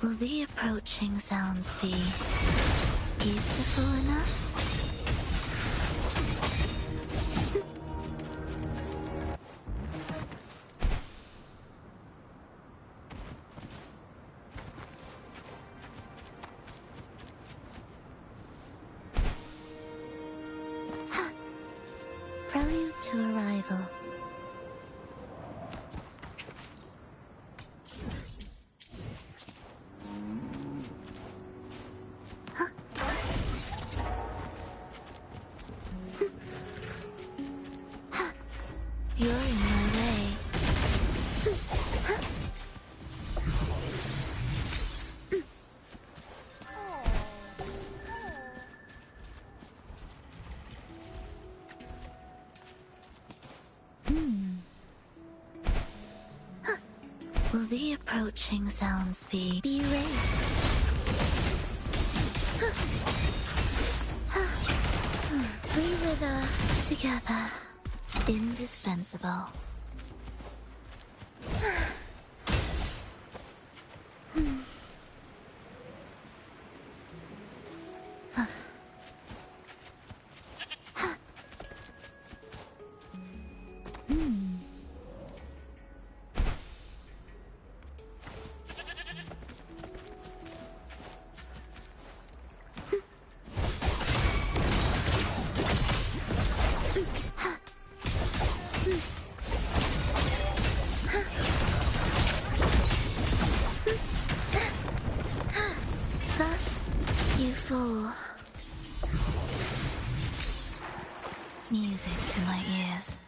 Will the approaching sounds be beautiful enough? Prelude to arrival. You're in my way. Will the approaching sounds be erased? We wither together. Indispensable. Thus you fall. Music to my ears.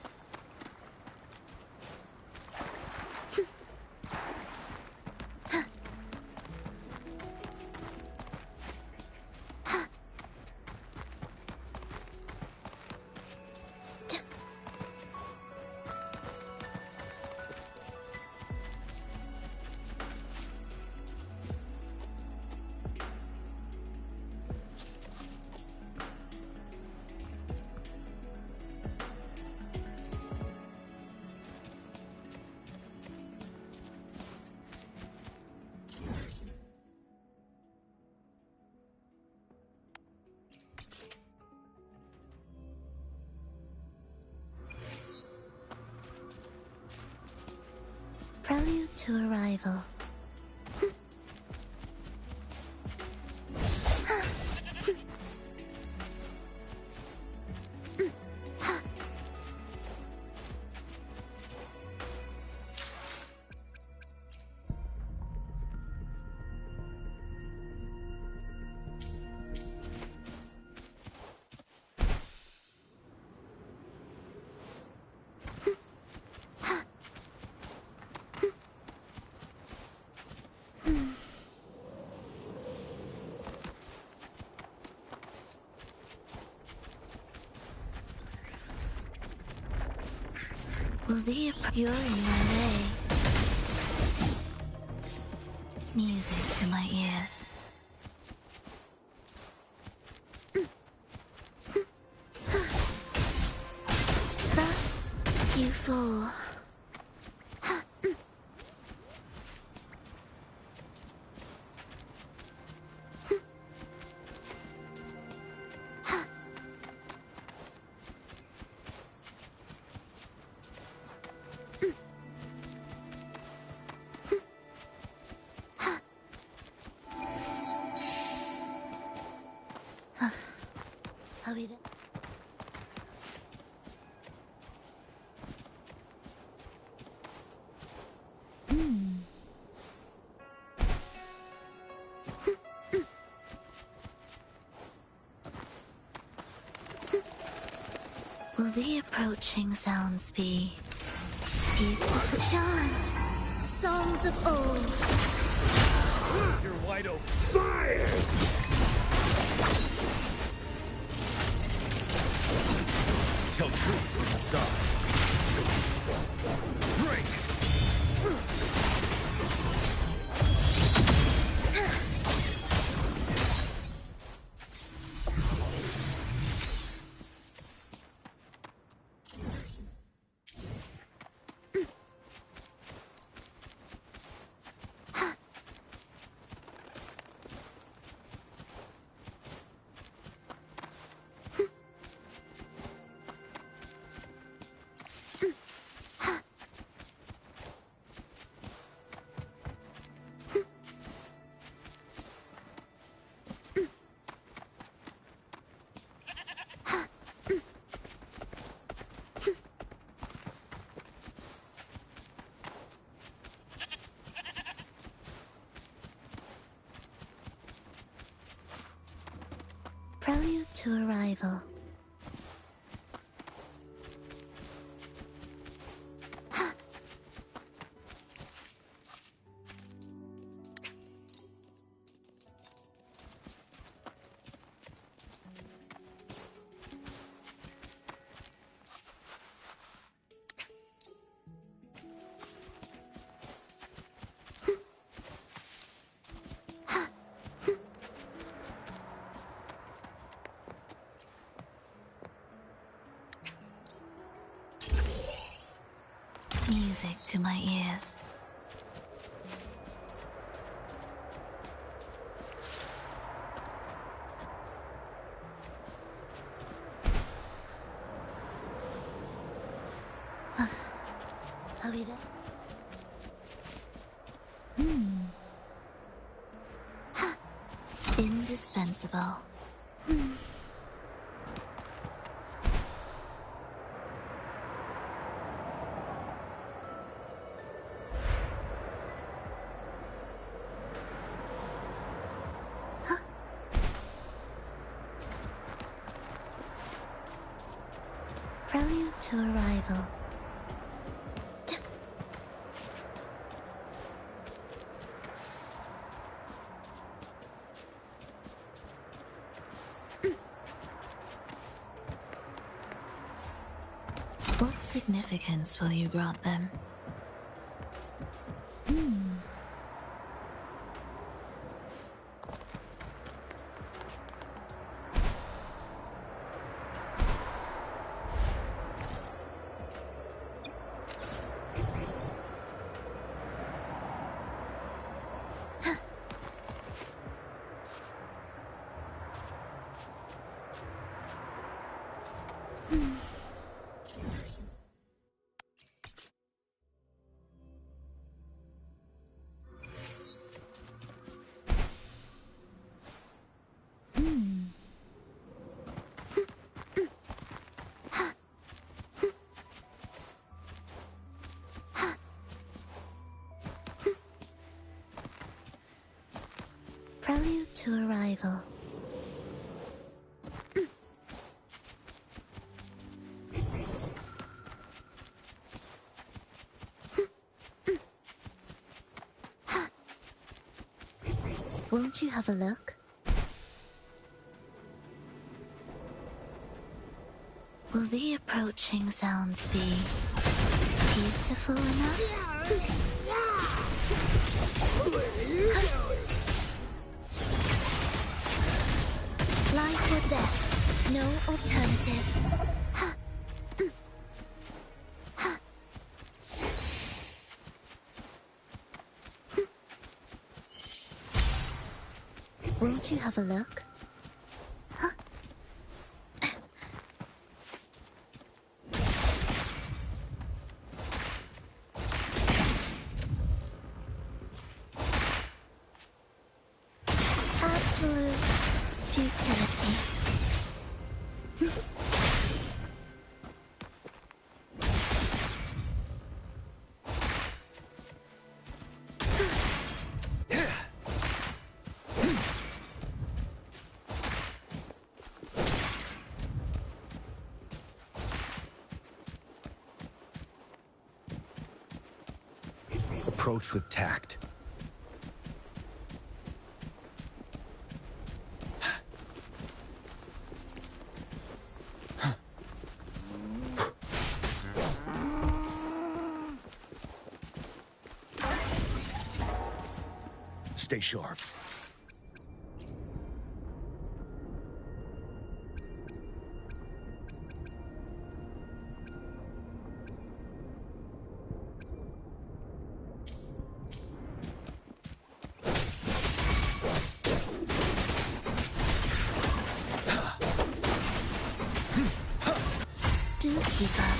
Prelude to arrival. Will the you're in my way. Music to my ears. Thus you fall. I'll be there. Will the approaching sounds be beautiful? Chant songs of old. You're wide open. Fire! Tell truth from the side. Break! to arrival. Music to my ears. Are we there? Indispensable. Prelude to arrival. What significance will you grant them? Prelude to arrival. Won't you have a look? Will the approaching sounds be beautiful enough? Life or death, no alternative. Won't you have a look? Absolute futility. Approach with tact. Stay sharp. Do keep up.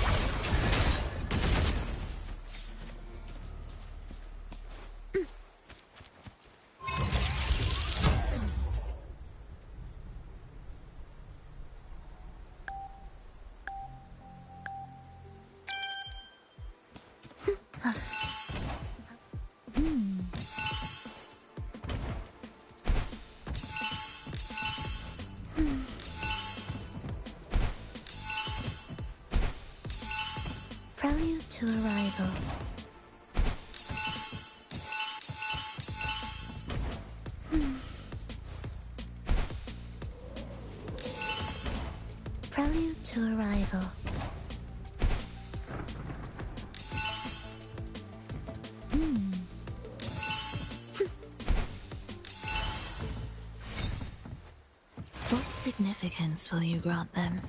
to arrival. What significance will you grant them?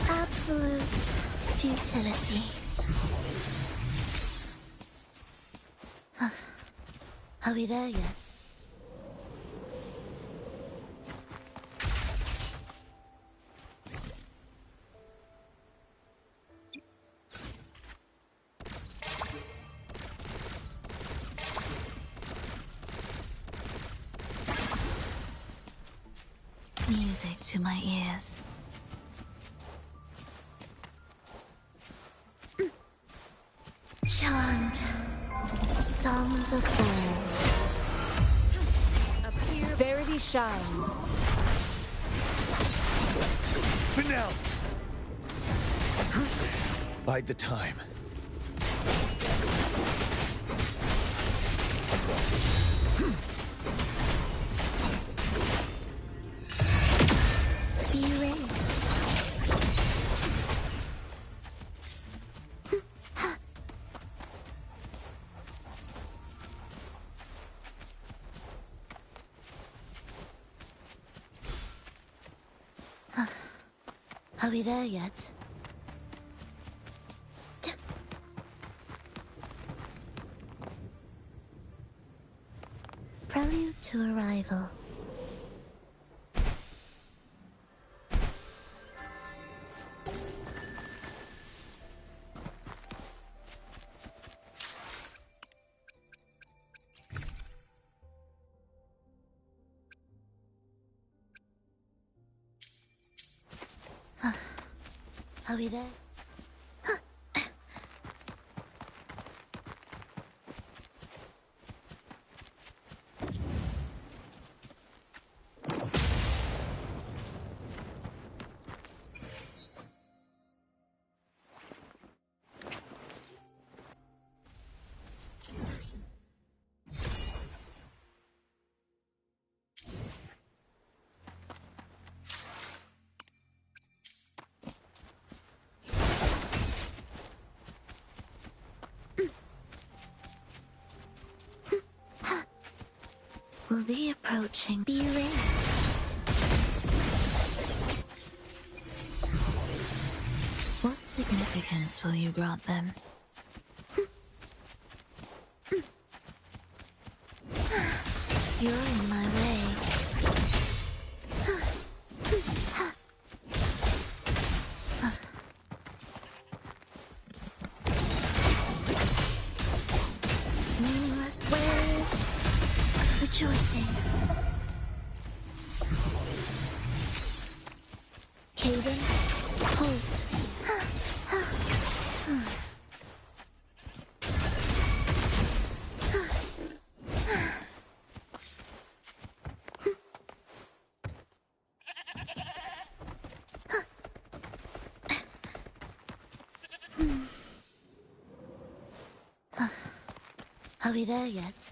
Absolute futility. Are we there yet? Music to my ears. Chant songs of old. Up here, verity shines. Finale! Bide the time. Be erased. Are we there yet? Prelude to arrival. Are we there? Will the approaching be erased? What significance will you grant them? You're in my way. Meaningless ways. Rejoicing. Cadence, halt. Are we there yet?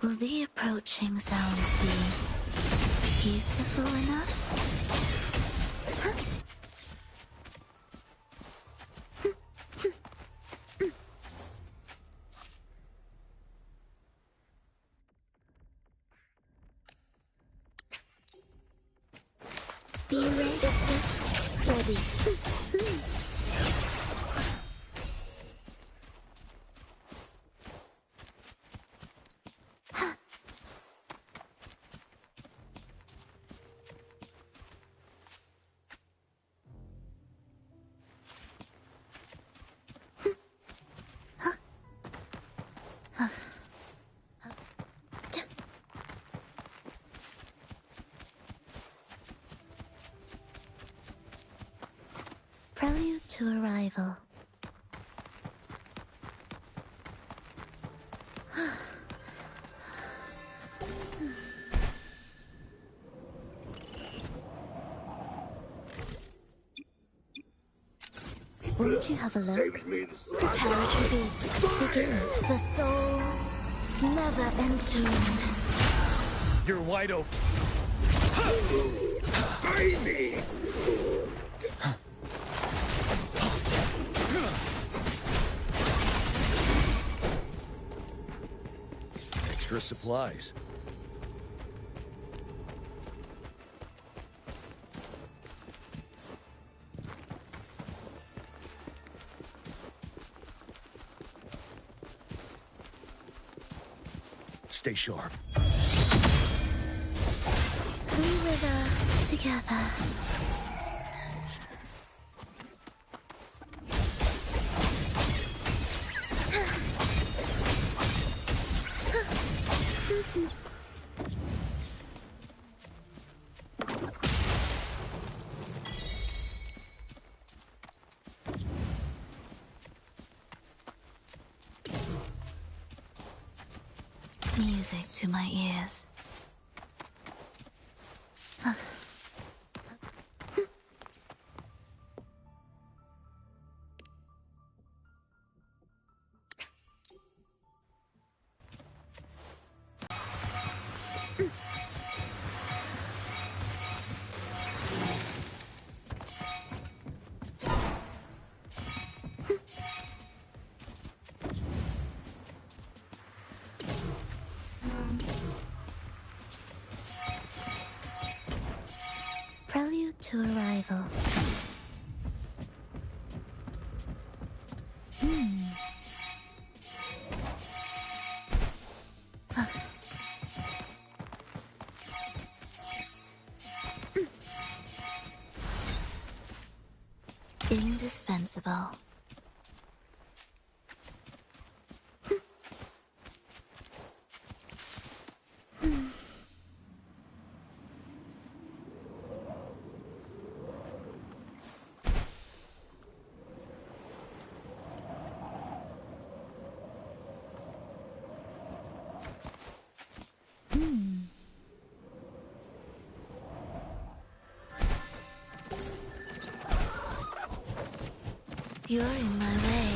Will the approaching sounds be beautiful enough? Be ready, Victus. Ready. Prelude to arrival. Won't you have a look? Prepare a tribute. Begin. The soul never entombed. You're wide open. Baby! Extra supplies. Stay sharp. We wither together. Music to my ears. Prelude to arrival. Indispensable. You're in my way.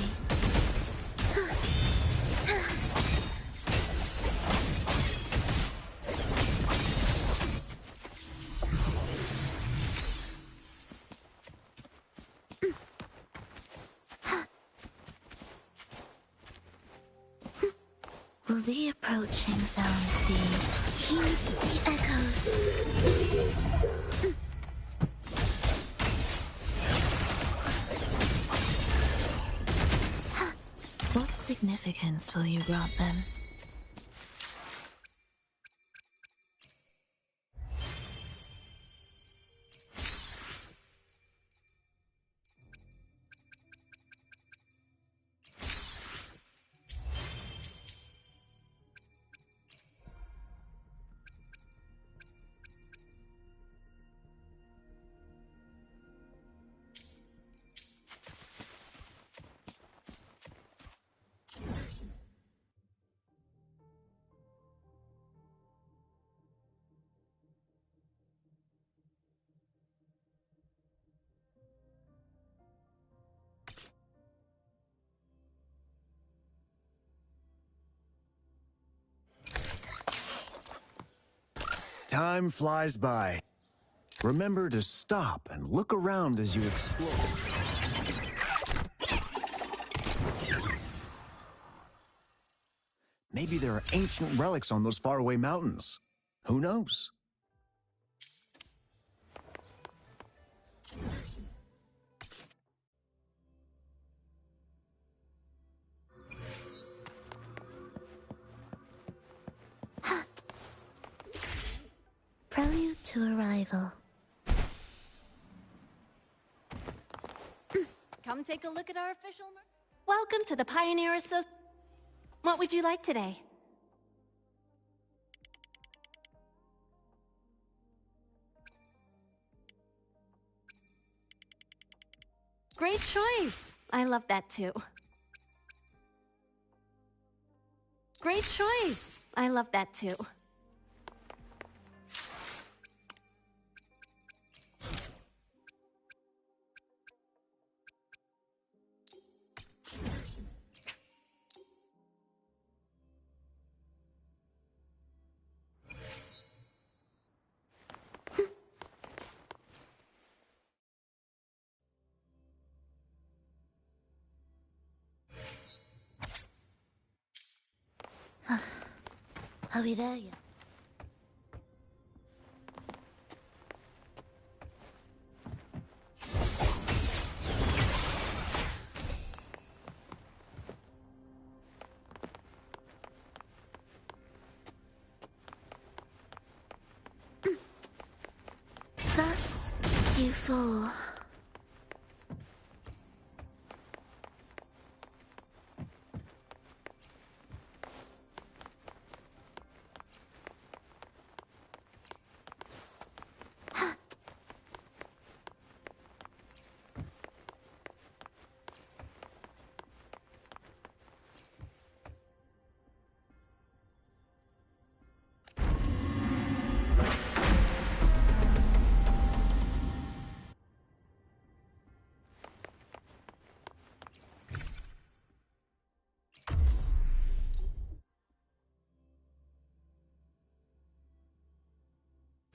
Will the approaching sounds be? Heed the echoes. What significance will you grant them? Time flies by. Remember to stop and look around as you explore. Maybe there are ancient relics on those faraway mountains. Who knows? Prelude to arrival. Come take a look at our official Welcome to the Pioneer Association. What would you like today? Great choice. I love that too. Great choice. I love that too. Are we there yet? Thus, you fall.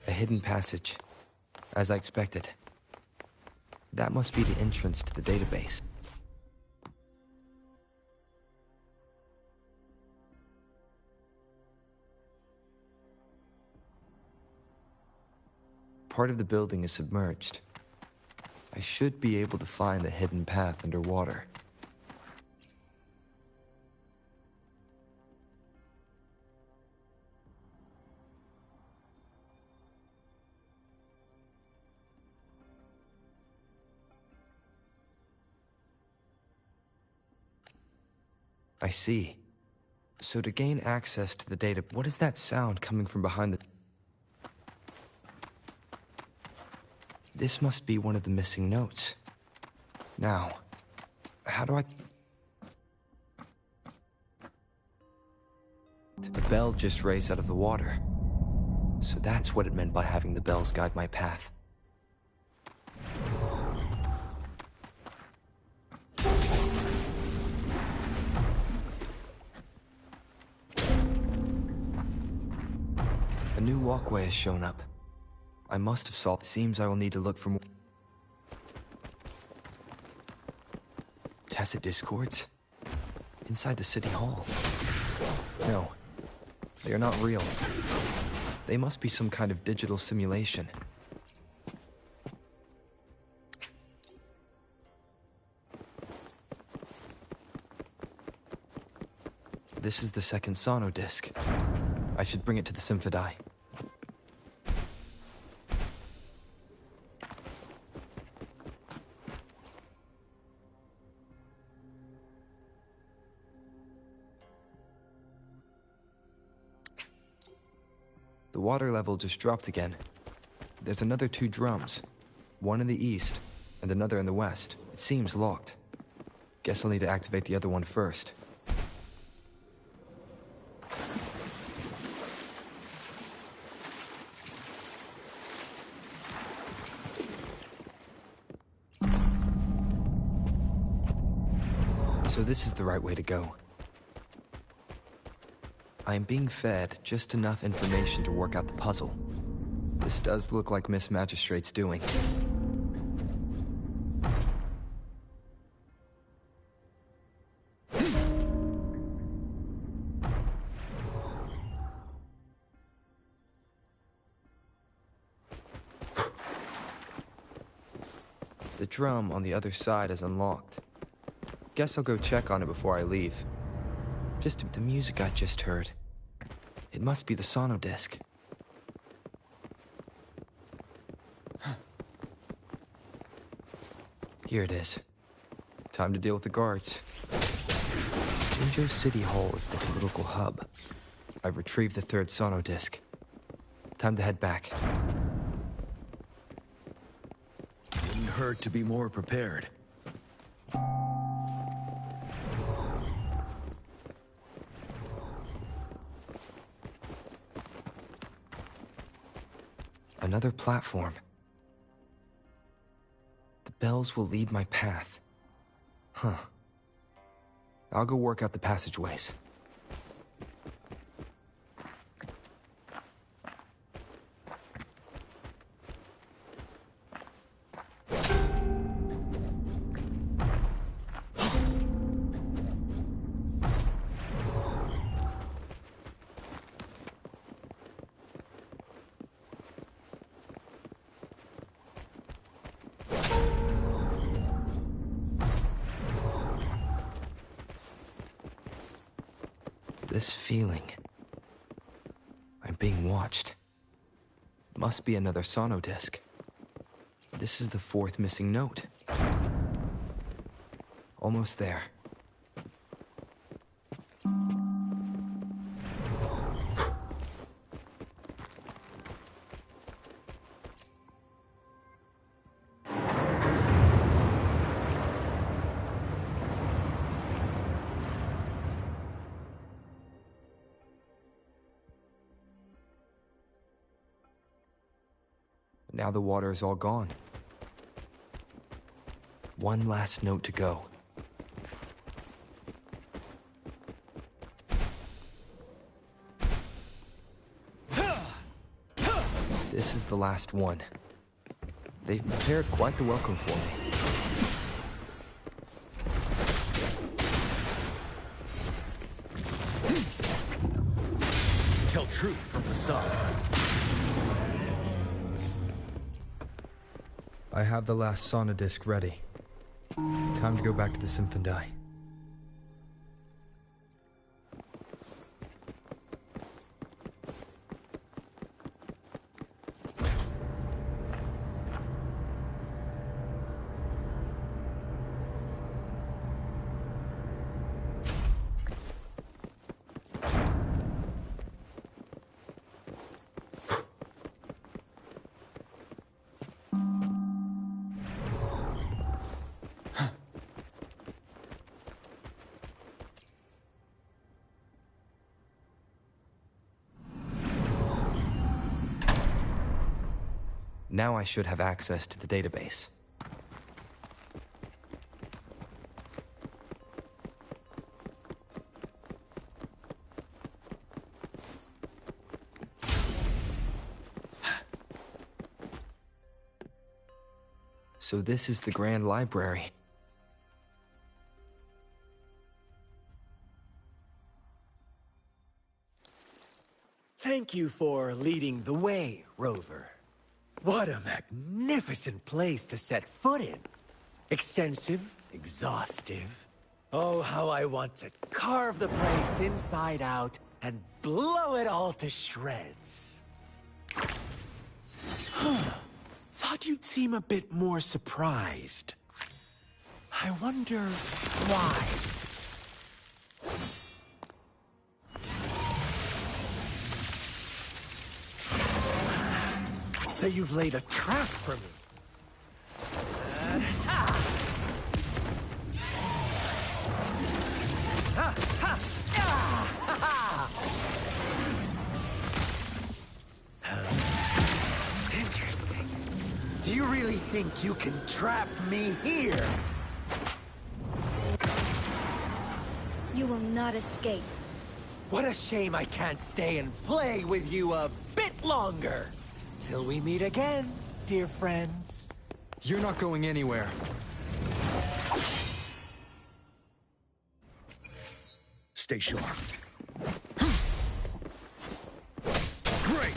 A hidden passage, as I expected. That must be the entrance to the database. Part of the building is submerged. I should be able to find the hidden path underwater. I see. So to gain access to the data, what is that sound coming from behind the... This must be one of the missing notes. Now, how do I... The bell just raised out of the water. So that's what it meant by having the bells guide my path. A new walkway has shown up. I must have solved. Seems I will need to look for more tacit discords inside the city hall. No, they are not real. They must be some kind of digital simulation. This is the second sono disc. I should bring it to the Symphodi. The water level just dropped again. There's another 2 drums. One in the east, and another in the west. It seems locked. Guess I'll need to activate the other one first. So this is the right way to go. I am being fed just enough information to work out the puzzle. This does look like Miss Magistrate's doing. The drum on the other side is unlocked. Guess I'll go check on it before I leave. Just the music I just heard. It must be the sono disc. Here it is. Time to deal with the guards. Jinzhou City Hall is the political hub. I've retrieved the 3rd sono disc. Time to head back. Wouldn't hurt to be more prepared. Another platform. The bells will lead my path. Huh. I'll go work out the passageways. This feeling. I'm being watched. Must be another sono disc. This is the fourth missing note. Almost there. Now the water is all gone. One last note to go. This is the last one. They've prepared quite the welcome for me. Tell truth from facade. I have the last sauna disc ready. Time to go back to the Symphony. Now I should have access to the database. So this is the Grand Library. Thank you for leading the way, Rover. What a magnificent place to set foot in. Extensive, exhaustive. Oh, how I want to carve the place inside out and blow it all to shreds. Thought you'd seem a bit more surprised. I wonder why. So you've laid a trap for me. Interesting. Do you really think you can trap me here? You will not escape. What a shame I can't stay and play with you a bit longer. Till we meet again, dear friends. You're not going anywhere. Stay sharp. Break!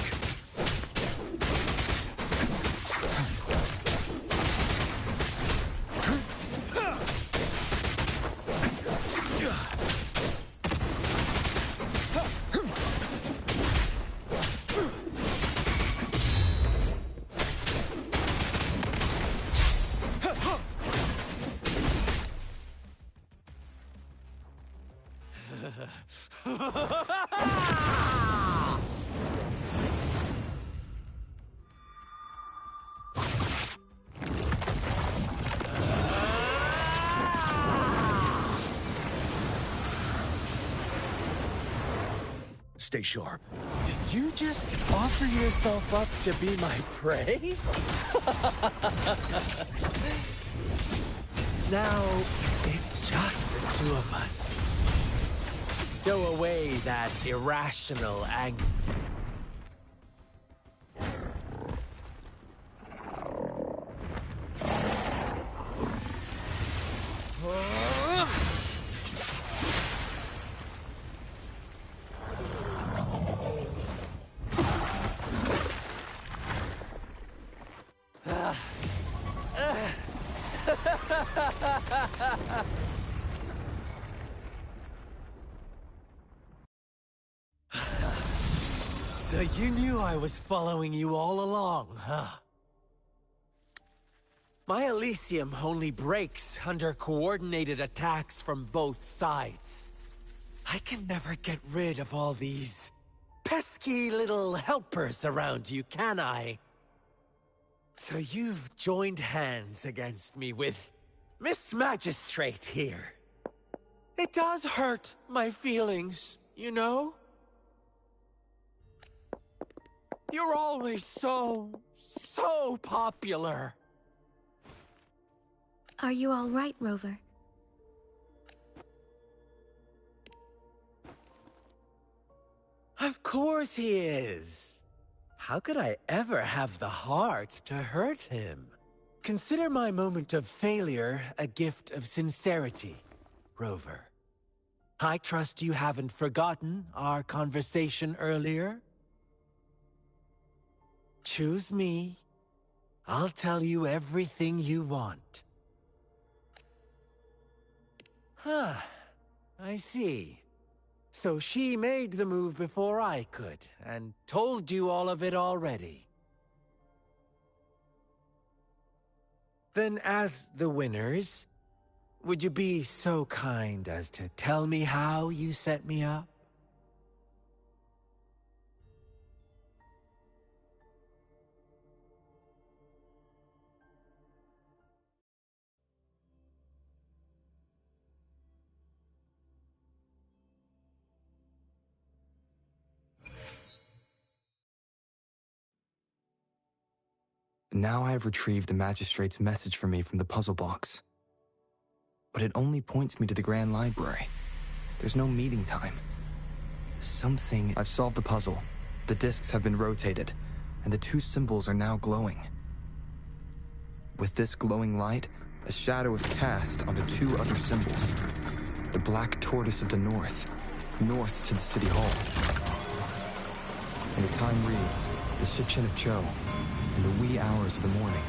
Stay sharp. Did you just offer yourself up to be my prey? Now, it's just the two of us. Stow away that irrational anger. So you knew I was following you all along, huh? My Elysium only breaks under coordinated attacks from both sides. I can never get rid of all these pesky little helpers around you, can I? So you've joined hands against me with Miss Magistrate here. It does hurt my feelings, you know? You're always so popular. Are you all right, Rover? Of course he is. How could I ever have the heart to hurt him? Consider my moment of failure a gift of sincerity, Rover. I trust you haven't forgotten our conversation earlier? Choose me. I'll tell you everything you want. Huh. I see. So she made the move before I could, and told you all of it already. Then as the winners, would you be so kind as to tell me how you set me up? Now I have retrieved the magistrate's message for me from the puzzle box. But it only points me to the Grand Library. There's no meeting time. I've solved the puzzle. The discs have been rotated, and the two symbols are now glowing. With this glowing light, a shadow is cast onto two other symbols. The black tortoise of the north to the city hall. And the time reads, the Shichen of Cho, in the wee hours of the morning.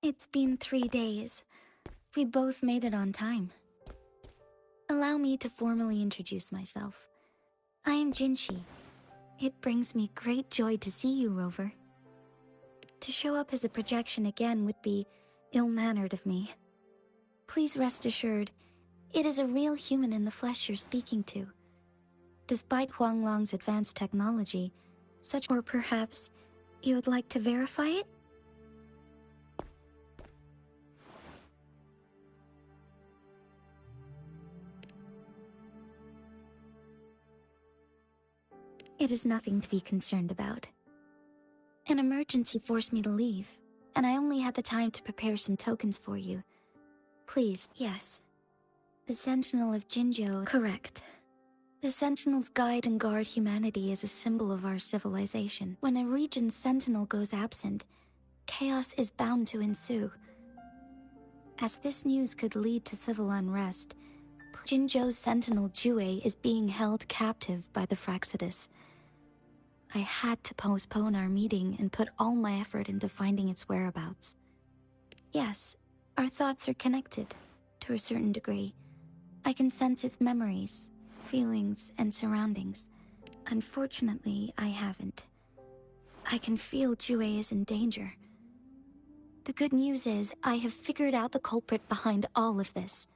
It's been 3 days. We both made it on time. Allow me to formally introduce myself. I am Jinshi. It brings me great joy to see you, Rover. To show up as a projection again would be ill-mannered of me. Please rest assured, it is a real human in the flesh you're speaking to. Despite Huanglong's advanced technology, or perhaps you would like to verify it? It is nothing to be concerned about. An emergency forced me to leave, and I only had the time to prepare some tokens for you. Please, yes. The Sentinel of Jinzhou. Correct. The Sentinels guide and guard humanity as a symbol of our civilization. When a region's sentinel goes absent, chaos is bound to ensue. As this news could lead to civil unrest, Jinzhou's sentinel Jue is being held captive by the Fraxidus. I had to postpone our meeting and put all my effort into finding its whereabouts. Yes, our thoughts are connected, to a certain degree. I can sense its memories, feelings, and surroundings. Unfortunately, I haven't. I can feel Jue is in danger. The good news is, I have figured out the culprit behind all of this.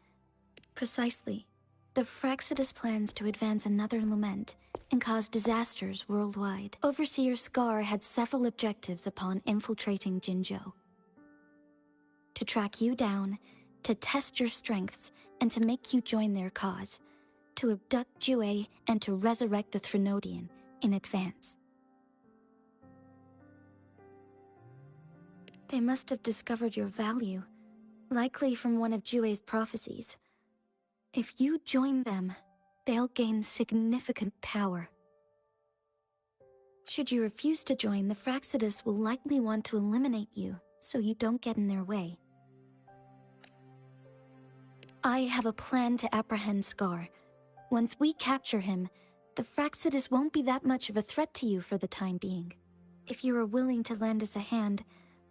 Precisely. The Fraxidus plans to advance another lament and cause disasters worldwide. Overseer Scar had several objectives upon infiltrating Jinzhou. To track you down, to test your strengths, and to make you join their cause. To abduct Jue and to resurrect the Threnodian in advance. They must have discovered your value, likely from one of Jue's prophecies. If you join them, they'll gain significant power. Should you refuse to join, the Fraxidus will likely want to eliminate you, so you don't get in their way. I have a plan to apprehend Scar. Once we capture him, the Fraxidus won't be that much of a threat to you for the time being. If you are willing to lend us a hand,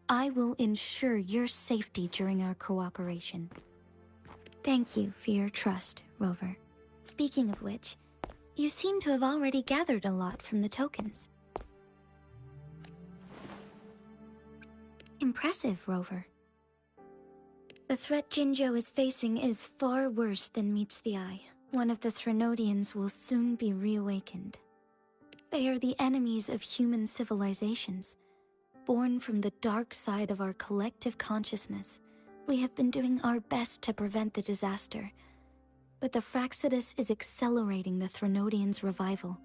I will ensure your safety during our cooperation. Thank you for your trust, Rover. Speaking of which, you seem to have already gathered a lot from the tokens. Impressive, Rover. The threat Jinzhou is facing is far worse than meets the eye. One of the Threnodians will soon be reawakened. They are the enemies of human civilizations. Born from the dark side of our collective consciousness, we have been doing our best to prevent the disaster. But the Fraxidus is accelerating the Threnodians' revival.